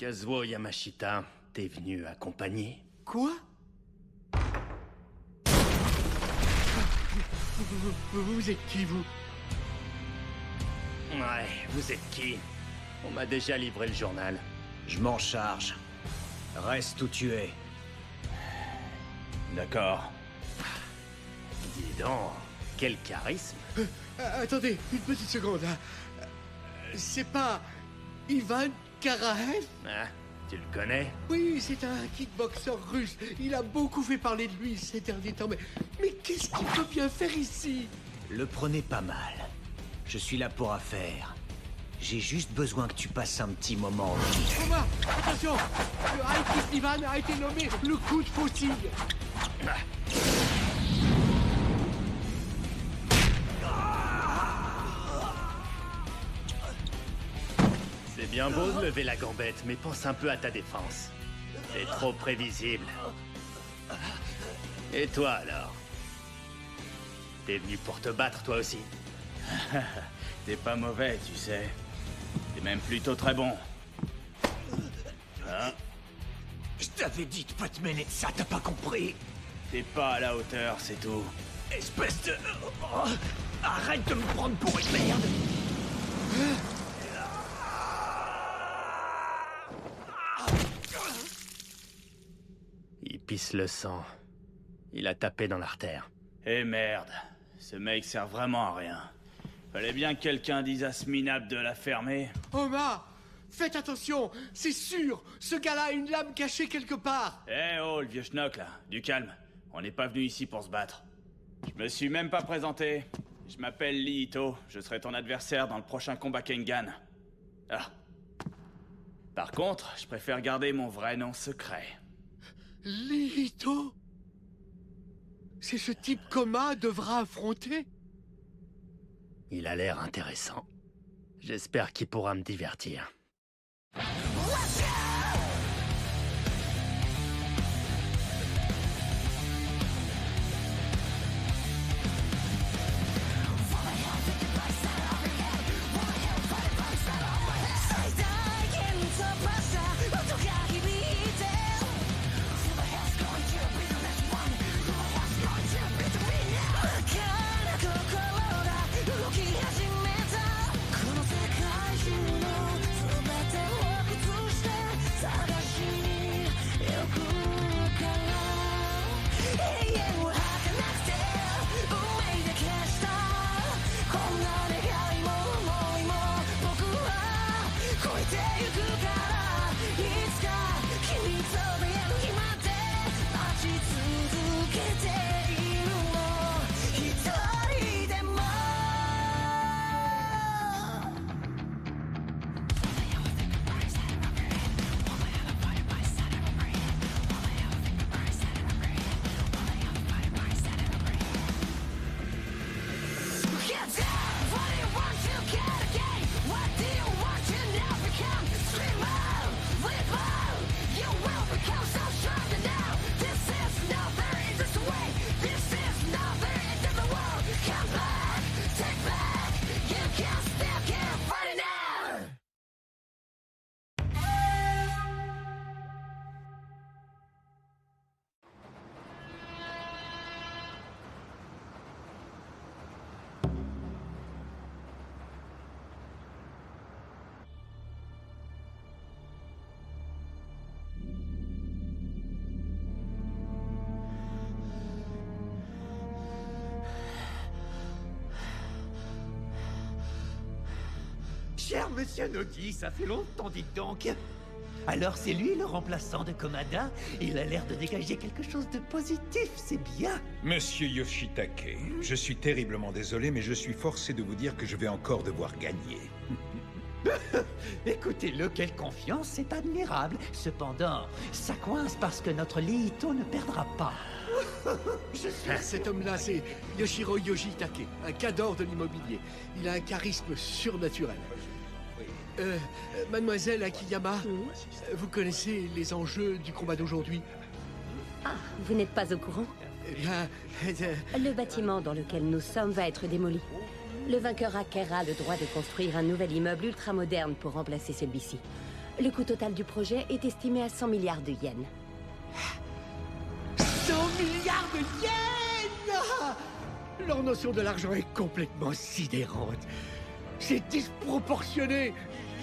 Kazuo Yamashita, t'es venu accompagner? Quoi? Vous êtes qui, vous? Ouais, vous êtes qui? On m'a déjà livré le journal. Je m'en charge. Reste où tu es. D'accord. Dis donc, quel charisme. Attendez, une petite seconde. C'est pas Ivan Karaev? Ah, tu le connais? Oui, c'est un kickboxer russe. Il a beaucoup fait parler de lui ces derniers temps. Mais qu'est-ce qu'il peut bien faire ici? Le prenez pas mal. Je suis là pour affaire. J'ai juste besoin que tu passes un petit moment. Thomas, attention! Le High Kick Ivan a été nommé le coup de faucille. C'est bien beau de lever la gambette, mais pense un peu à ta défense. C'est trop prévisible. Et toi, alors? T'es venu pour te battre, toi aussi? T'es pas mauvais, tu sais. T'es même plutôt très bon. Hein? Je t'avais dit de pas te mêler de ça, t'as pas compris? T'es pas à la hauteur, c'est tout. Espèce de... Oh, arrête de me prendre pour une merde! Il pisse le sang. Il a tapé dans l'artère. Eh merde, ce mec sert vraiment à rien. Fallait bien que quelqu'un dise à ce minable de la fermer. Omar, faites attention, c'est sûr, ce gars-là a une lame cachée quelque part. Eh oh, le vieux schnock là, du calme. On n'est pas venu ici pour se battre. Je me suis même pas présenté. Je m'appelle Lee Ito, je serai ton adversaire dans le prochain combat Kengan. Ah. Par contre, je préfère garder mon vrai nom secret. Lito? C'est ce type qu'Oma devra affronter? Il a l'air intéressant. J'espère qu'il pourra me divertir. Cher monsieur Nogi, ça fait longtemps, dites donc. Alors c'est lui le remplaçant de Komada? Il a l'air de dégager quelque chose de positif, c'est bien. Monsieur Yoshitake, je suis terriblement désolé, mais je suis forcé de vous dire que je vais encore devoir gagner. Écoutez-le, quelle confiance, c'est admirable. Cependant, ça coince parce que notre Liito ne perdra pas. Cet homme-là, c'est Yoshiro Yoshitake, un cador de l'immobilier. Il a un charisme surnaturel. Mademoiselle Akiyama, vous connaissez les enjeux du combat d'aujourd'hui? Ah, vous n'êtes pas au courant? Eh bien, Le bâtiment dans lequel nous sommes va être démoli. Le vainqueur acquérera le droit de construire un nouvel immeuble ultramoderne pour remplacer celui-ci. Le coût total du projet est estimé à 100 milliards de yens. 100 milliards de yens! Leur notion de l'argent est complètement sidérante. C'est disproportionné.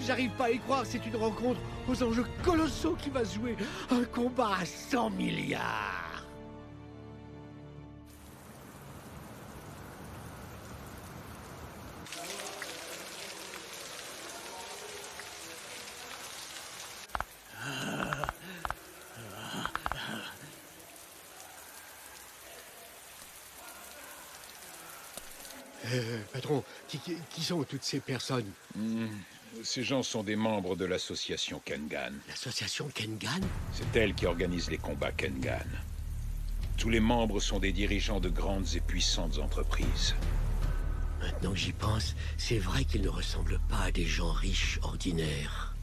J'arrive pas à y croire, c'est une rencontre aux enjeux colossaux qui va se jouer. Un combat à 100 milliards. Patron, qui sont toutes ces personnes? Ces gens sont des membres de l'association Kengan. L'association Kengan? C'est elle qui organise les combats Kengan. Tous les membres sont des dirigeants de grandes et puissantes entreprises. Maintenant que j'y pense, c'est vrai qu'ils ne ressemblent pas à des gens riches ordinaires.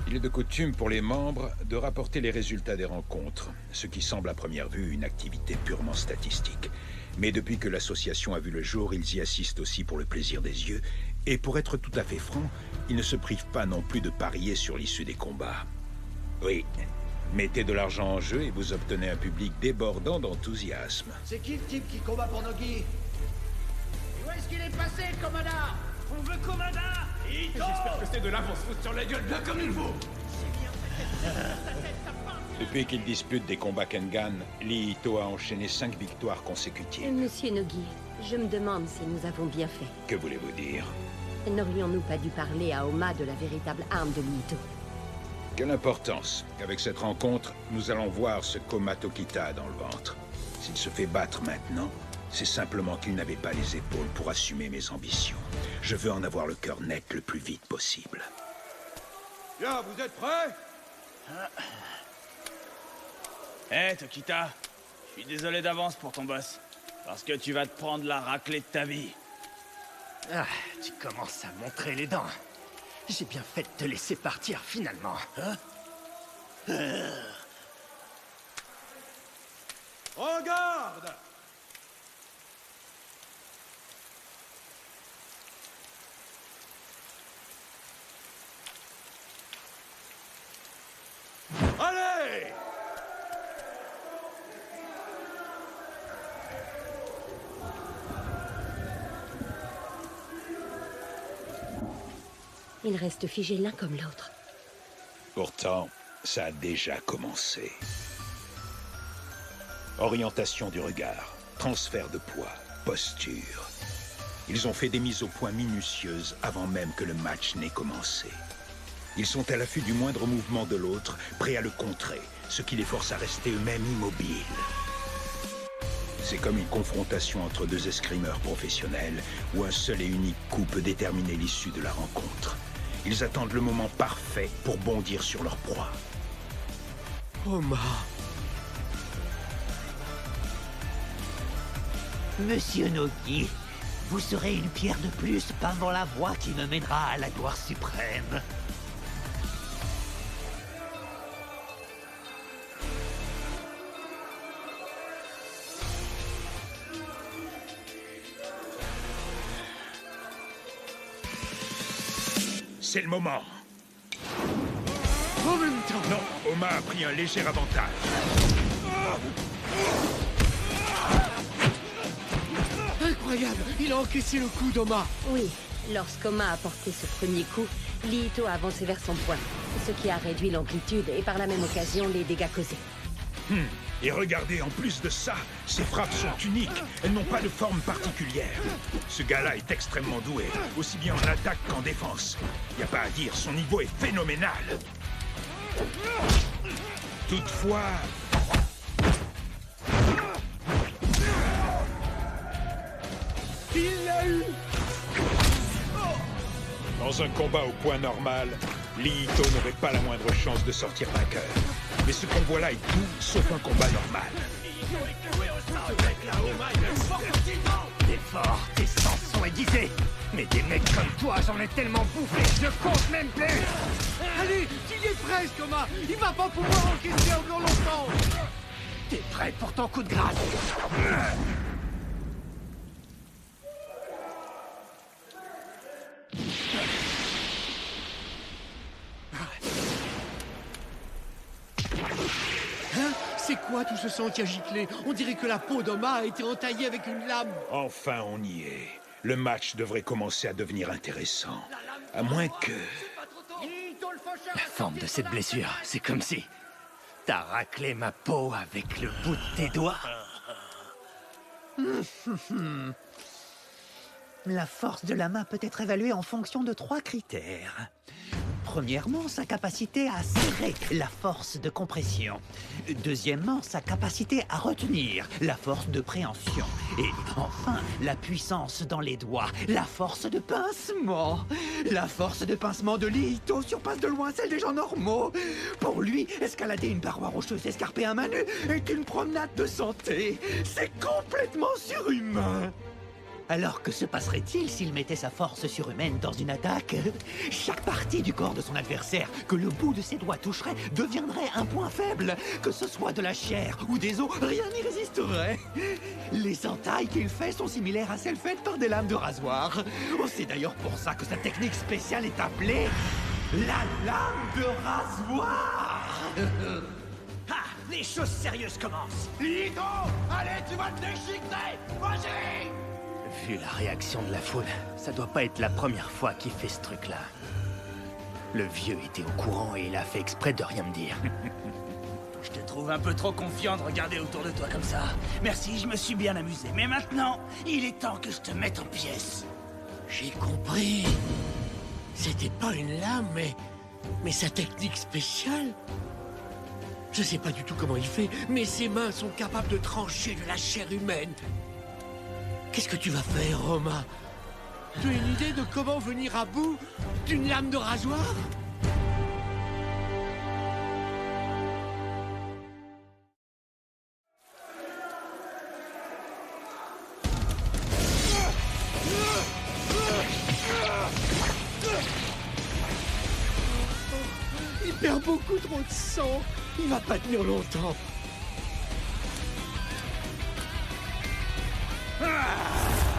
Il est de coutume pour les membres de rapporter les résultats des rencontres, ce qui semble à première vue une activité purement statistique. Mais depuis que l'association a vu le jour, ils y assistent aussi pour le plaisir des yeux. Et pour être tout à fait franc, ils ne se privent pas non plus de parier sur l'issue des combats. Oui, mettez de l'argent en jeu et vous obtenez un public débordant d'enthousiasme. C'est qui le type qui combat pour Nogi? Où est-ce qu'il est passé, Commandant? On veut Commandant! J'espère que c'est de là pour se foutre sur la gueule bien comme il faut! Depuis qu'ils disputent des combats Kengan, Lee Ito a enchaîné 5 victoires consécutives. Monsieur Nogi, je me demande si nous avons bien fait. Que voulez-vous dire? N'aurions-nous pas dû parler à Oma de la véritable arme de Lito? Quelle importance. Avec cette rencontre, nous allons voir ce qu'Oma Tokita a dans le ventre. S'il se fait battre maintenant, c'est simplement qu'il n'avait pas les épaules pour assumer mes ambitions. Je veux en avoir le cœur net le plus vite possible. Bien, vous êtes prêts? Hé, Tokita, je suis désolé d'avance pour ton boss. Parce que tu vas te prendre la raclée de ta vie. Ah, tu commences à montrer les dents. J'ai bien fait de te laisser partir, finalement. Hein? Regarde! Allez! Ils restent figés l'un comme l'autre. Pourtant, ça a déjà commencé. Orientation du regard, transfert de poids, posture. Ils ont fait des mises au point minutieuses avant même que le match n'ait commencé. Ils sont à l'affût du moindre mouvement de l'autre, prêts à le contrer, ce qui les force à rester eux-mêmes immobiles. C'est comme une confrontation entre deux escrimeurs professionnels, où un seul et unique coup peut déterminer l'issue de la rencontre. Ils attendent le moment parfait pour bondir sur leur proie. Oma. Monsieur Nogi, vous serez une pierre de plus pavant la voie qui me mènera à la gloire suprême. C'est le moment. En même temps. Non, Oma a pris un léger avantage. Incroyable. Il a encaissé le coup d'Oma. Oui, lorsqu'Oma a porté ce premier coup, Lito a avancé vers son point, ce qui a réduit l'amplitude et par la même occasion les dégâts causés. Et regardez, en plus de ça, ses frappes sont uniques. Elles n'ont pas de forme particulière. Ce gars-là est extrêmement doué, aussi bien en attaque qu'en défense. Y a pas à dire, son niveau est phénoménal. Toutefois... Il l'a eu. Dans un combat au point normal, Lee Ito n'aurait pas la moindre chance de sortir vainqueur. Mais ce qu'on voit là est tout sauf un combat normal. T'es fort, tes sens sont aiguisés. Mais des mecs comme toi, j'en ai tellement bouffé que je compte même plus. Allez, tu y es presque, Oma. Il va pas pouvoir encaisser encore longtemps. T'es prêt pour ton coup de grâce? C'est quoi tout ce sang qui a giclé? On dirait que la peau d'Oma a été entaillée avec une lame. Enfin, on y est. Le match devrait commencer à devenir intéressant. À moins que... La forme de cette blessure, c'est comme si t'as raclé ma peau avec le bout de tes doigts. La force de la main peut être évaluée en fonction de 3 critères. Premièrement, sa capacité à serrer, la force de compression. Deuxièmement, sa capacité à retenir, la force de préhension. Et enfin, la puissance dans les doigts, la force de pincement. La force de pincement de Lito surpasse de loin celle des gens normaux. Pour lui, escalader une paroi rocheuse escarpée à main nue est une promenade de santé. C'est complètement surhumain. Alors que se passerait-il s'il mettait sa force surhumaine dans une attaque? Chaque partie du corps de son adversaire que le bout de ses doigts toucherait deviendrait un point faible. Que ce soit de la chair ou des os, rien n'y résisterait. Les entailles qu'il fait sont similaires à celles faites par des lames de rasoir. Oh, c'est d'ailleurs pour ça que sa technique spéciale est appelée la lame de rasoir. Ah, les choses sérieuses commencent. Lito, allez, tu vas te déchiqueter. Vas-y. Vu la réaction de la foule, ça doit pas être la première fois qu'il fait ce truc-là. Le vieux était au courant et il a fait exprès de rien me dire. Je te trouve un peu trop confiant de regarder autour de toi comme ça. Merci, je me suis bien amusé. Mais maintenant, il est temps que je te mette en pièces. J'ai compris. C'était pas une lame, mais sa technique spéciale. Je sais pas du tout comment il fait, mais ses mains sont capables de trancher de la chair humaine. Qu'est-ce que tu vas faire, Romain? Tu as une idée de comment venir à bout d'une lame de rasoir? Il perd beaucoup trop de sang. Il va pas tenir longtemps.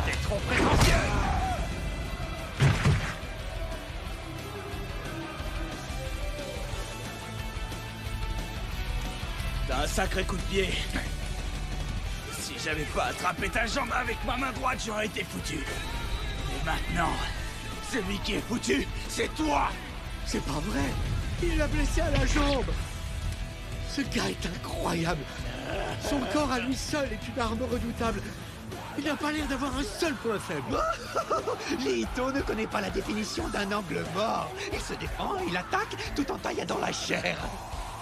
T'es trop prétentieux. T'as un sacré coup de pied. Si j'avais pas attrapé ta jambe avec ma main droite, j'aurais été foutu. Et maintenant, celui qui est foutu, c'est toi. C'est pas vrai. Il l'a blessé à la jambe. Ce gars est incroyable. Son corps à lui seul est une arme redoutable. Il n'a pas l'air d'avoir un seul point faible. Lito ne connaît pas la définition d'un angle mort. Il se défend et il attaque tout en taillant la chair.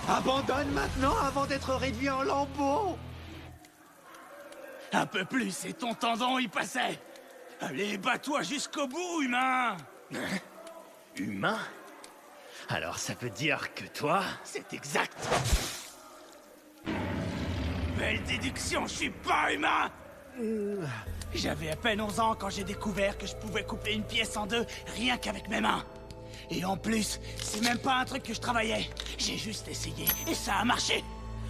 Abandonne maintenant avant d'être réduit en lambeaux. Un peu plus et ton tendon y passait. Allez, bats-toi jusqu'au bout, humain. Humain? Alors ça veut dire que toi... C'est exact. Belle déduction, je suis pas humain. J'avais à peine 11 ans quand j'ai découvert que je pouvais couper une pièce en deux rien qu'avec mes mains. Et en plus, c'est même pas un truc que je travaillais. J'ai juste essayé et ça a marché.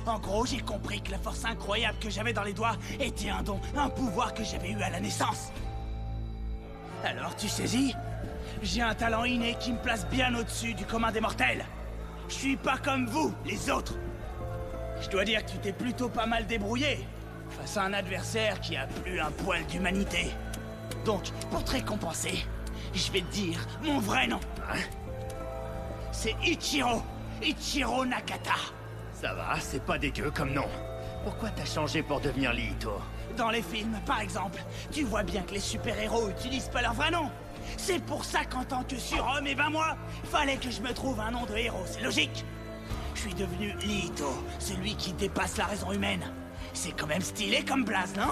En gros, j'ai compris que la force incroyable que j'avais dans les doigts était un don, un pouvoir que j'avais eu à la naissance. Alors tu saisis? J'ai un talent inné qui me place bien au-dessus du commun des mortels. Je suis pas comme vous, les autres. Je dois dire que tu t'es plutôt pas mal débrouillé face à un adversaire qui a plus un poil d'humanité. Donc, pour te récompenser, je vais te dire mon vrai nom. Hein? C'est Ichiro. Ichiro Nakata. Ça va, c'est pas dégueu comme nom. Pourquoi t'as changé pour devenir Lito? Dans les films, par exemple, tu vois bien que les super-héros utilisent pas leur vrai nom. C'est pour ça qu'en tant que surhomme, eh ben moi, fallait que je me trouve un nom de héros, c'est logique. Je suis devenu Lito, celui qui dépasse la raison humaine. C'est quand même stylé comme blaze, non?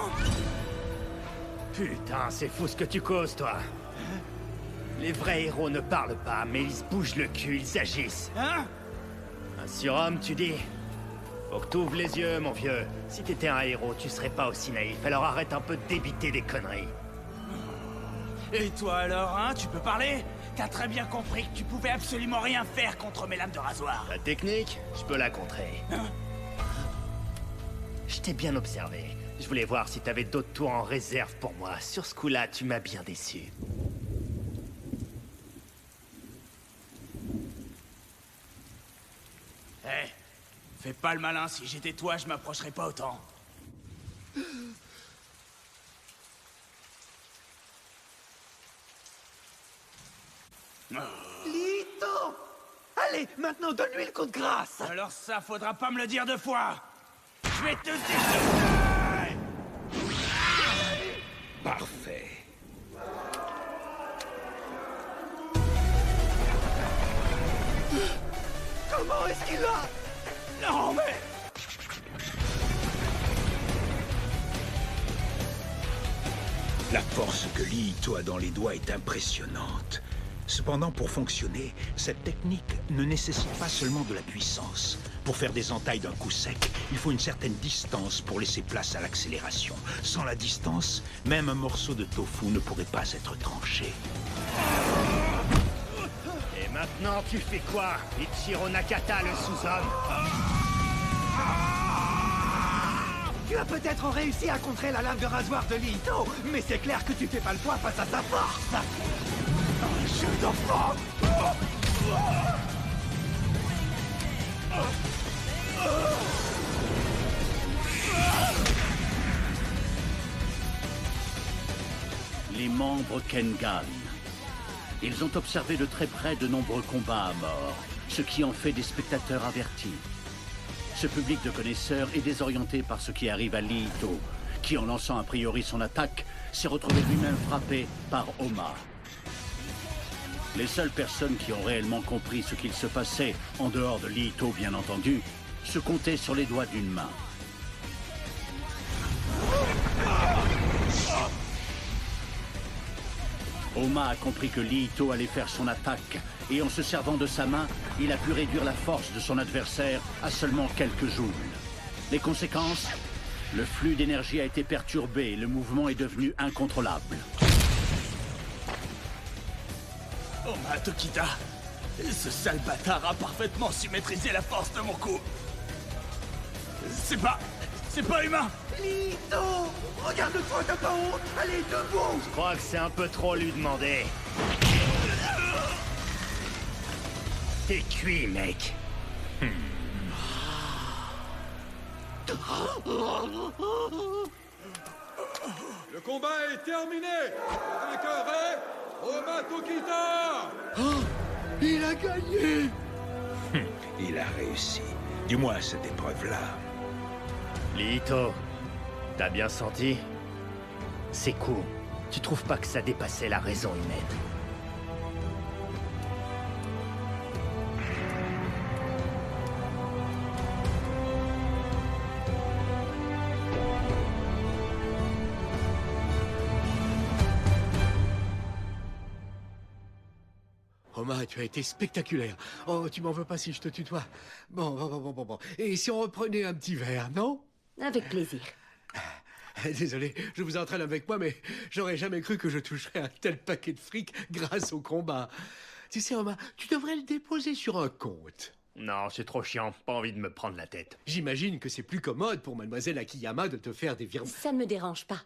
Putain, c'est fou ce que tu causes, toi. Les vrais héros ne parlent pas, mais ils se bougent le cul, ils agissent. Hein? Un surhomme, tu dis? Faut que t'ouvres les yeux, mon vieux. Si t'étais un héros, tu serais pas aussi naïf. Alors arrête un peu de débiter des conneries. Et toi alors, hein? Tu peux parler? T'as très bien compris que tu pouvais absolument rien faire contre mes lames de rasoir. La technique, je peux la contrer. Hein? Je t'ai bien observé. Je voulais voir si t'avais d'autres tours en réserve pour moi. Sur ce coup-là, tu m'as bien déçu. Hé, Fais pas le malin, si j'étais toi, je m'approcherais pas autant. Lito! Allez, maintenant donne-lui le coup de grâce! Alors ça, faudra pas me le dire deux fois. Je vais te défoncer! Parfait. Comment est-ce qu'il l'a? Non, mais... La force que Lito a dans les doigts est impressionnante. Cependant, pour fonctionner, cette technique ne nécessite pas seulement de la puissance. Pour faire des entailles d'un coup sec, il faut une certaine distance pour laisser place à l'accélération. Sans la distance, même un morceau de tofu ne pourrait pas être tranché. Et maintenant, tu fais quoi, Ichiro Nakata, le sous-homme? Tu as peut-être réussi à contrer la lame de rasoir de Lito, mais c'est clair que tu fais pas le poids face à sa force. Un jeu d'enfant. Les membres Kengan. Ils ont observé de très près de nombreux combats à mort, ce qui en fait des spectateurs avertis. Ce public de connaisseurs est désorienté par ce qui arrive à Lito, qui, en lançant a priori son attaque, s'est retrouvé lui-même frappé par Oma. Les seules personnes qui ont réellement compris ce qu'il se passait, en dehors de Lito bien entendu, se comptaient sur les doigts d'une main. Oma a compris que Lito allait faire son attaque, et en se servant de sa main, il a pu réduire la force de son adversaire à seulement quelques joules. Les conséquences? Le flux d'énergie a été perturbé et le mouvement est devenu incontrôlable. Oma Tokita, ce sale bâtard a parfaitement su maîtriser la force de mon coup. C'est pas humain. Lito! Regarde-toi, t'as pas honte! Allez, debout! Je crois que c'est un peu trop lui demander. T'es cuit, mec. Le combat est terminé. Le vainqueur est Oma Tokita. Oh, il a gagné! Il a réussi. Du moins à cette épreuve-là. Lito, t'as bien senti? C'est cool. Tu trouves pas que ça dépassait la raison humaine? Oma, tu as été spectaculaire. Oh, tu m'en veux pas si je te tutoie. Bon. Et si on reprenait un petit verre, non? Avec plaisir. Désolé, je vous entraîne avec moi, mais j'aurais jamais cru que je toucherais un tel paquet de fric grâce au combat. Tu sais, Oma, tu devrais le déposer sur un compte. Non, c'est trop chiant. Pas envie de me prendre la tête. J'imagine que c'est plus commode pour Mademoiselle Akiyama de te faire des virements. Ça ne me dérange pas.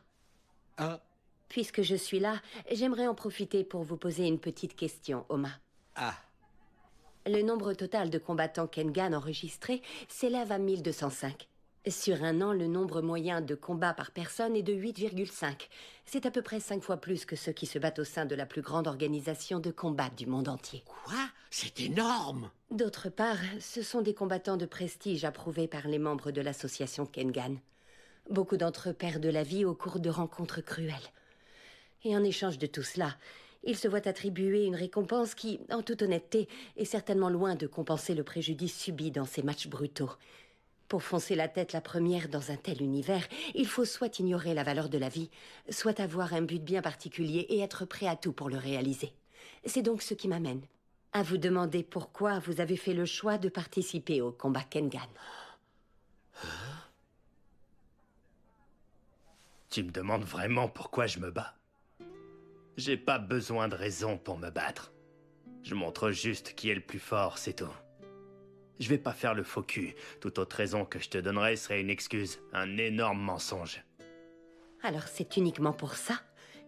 Ah, Puisque je suis là, j'aimerais en profiter pour vous poser une petite question, Oma. ah. Le nombre total de combattants Kengan enregistrés s'élève à 1205. Sur un an, le nombre moyen de combats par personne est de 8,5. C'est à peu près 5 fois plus que ceux qui se battent au sein de la plus grande organisation de combat du monde entier. Quoi? C'est énorme! D'autre part, ce sont des combattants de prestige approuvés par les membres de l'association Kengan. Beaucoup d'entre eux perdent la vie au cours de rencontres cruelles. Et en échange de tout cela, ils se voient attribuer une récompense qui, en toute honnêteté, est certainement loin de compenser le préjudice subi dans ces matchs brutaux. Pour foncer la tête la première dans un tel univers, il faut soit ignorer la valeur de la vie, soit avoir un but bien particulier et être prêt à tout pour le réaliser. C'est donc ce qui m'amène à vous demander pourquoi vous avez fait le choix de participer au combat Kengan. Tu me demandes vraiment pourquoi je me bats? J'ai pas besoin de raison pour me battre. Je montre juste qui est le plus fort, c'est tout. Je vais pas faire le faux cul. Toute autre raison que je te donnerais serait une excuse, un énorme mensonge. Alors c'est uniquement pour ça?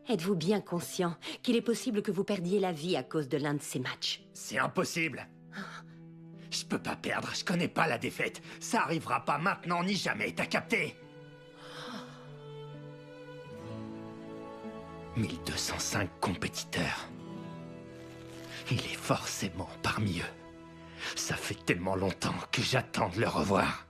Êtes-vous bien conscient qu'il est possible que vous perdiez la vie à cause de l'un de ces matchs? C'est impossible. Je peux pas perdre, je connais pas la défaite. Ça arrivera pas maintenant ni jamais, t'as capté? 1205 compétiteurs. Il est forcément parmi eux. Ça fait tellement longtemps que j'attends de le revoir.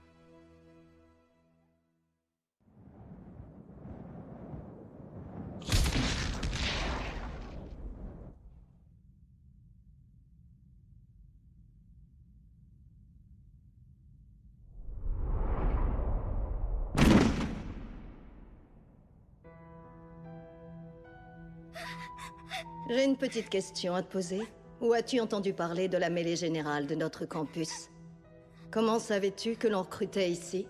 J'ai une petite question à te poser. Où as-tu entendu parler de la mêlée générale de notre campus? Comment savais-tu que l'on recrutait ici?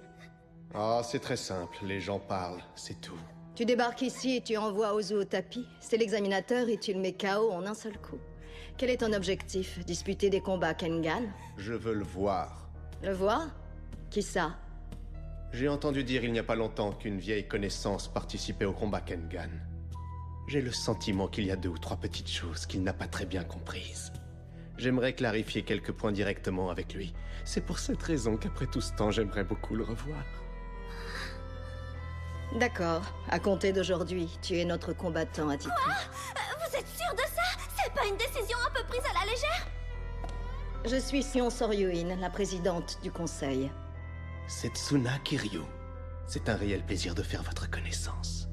Ah, c'est très simple, les gens parlent, c'est tout. Tu débarques ici et tu envoies Ozu au tapis. C'est l'examinateur et tu le mets KO en un seul coup. Quel est ton objectif? Disputer des combats Kengan? Je veux le voir. Le voir? Qui ça? J'ai entendu dire il n'y a pas longtemps qu'une vieille connaissance participait au combat Kengan. J'ai le sentiment qu'il y a 2 ou 3 petites choses qu'il n'a pas très bien comprises. J'aimerais clarifier quelques points directement avec lui. C'est pour cette raison qu'après tout ce temps, j'aimerais beaucoup le revoir. D'accord. À compter d'aujourd'hui, tu es notre combattant attitré. Quoi? Vous êtes sûr de ça? C'est pas une décision un peu prise à la légère? Je suis Sion Soryuin, la présidente du conseil. Setsuna Kiryu. C'est un réel plaisir de faire votre connaissance.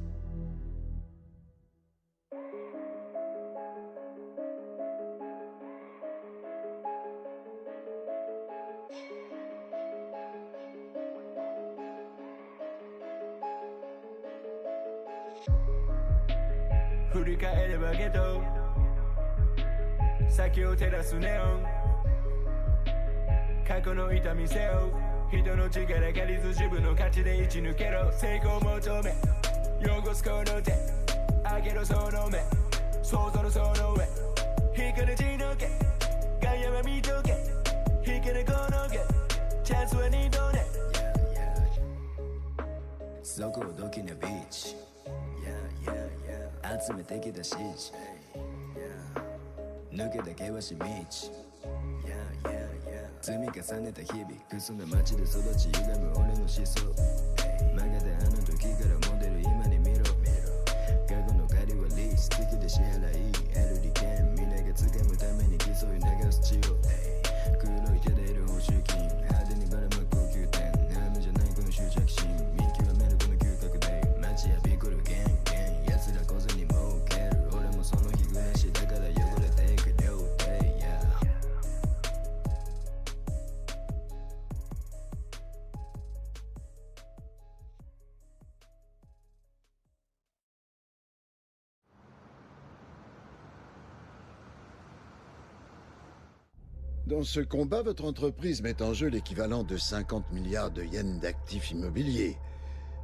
Dans ce combat, votre entreprise met en jeu l'équivalent de 50 milliards de yens d'actifs immobiliers.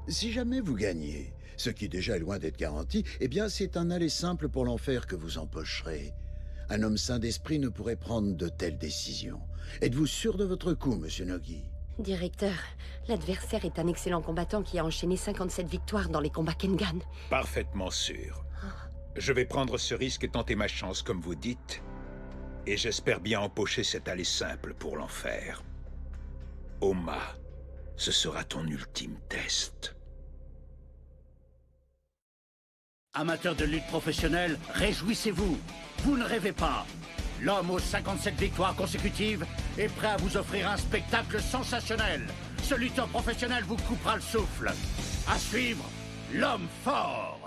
Si jamais vous gagnez, ce qui déjà est loin d'être garanti, eh bien c'est un aller simple pour l'enfer que vous empocherez. Un homme sain d'esprit ne pourrait prendre de telles décisions. Êtes-vous sûr de votre coup, monsieur Nogi? Directeur, l'adversaire est un excellent combattant qui a enchaîné 57 victoires dans les combats Kengan. Parfaitement sûr. Je vais prendre ce risque et tenter ma chance, comme vous dites. Et j'espère bien empocher cet aller simple pour l'enfer. Oma, ce sera ton ultime test. Amateurs de lutte professionnelle, réjouissez-vous. Vous ne rêvez pas. L'homme aux 57 victoires consécutives est prêt à vous offrir un spectacle sensationnel. Ce lutteur professionnel vous coupera le souffle. À suivre, l'homme fort.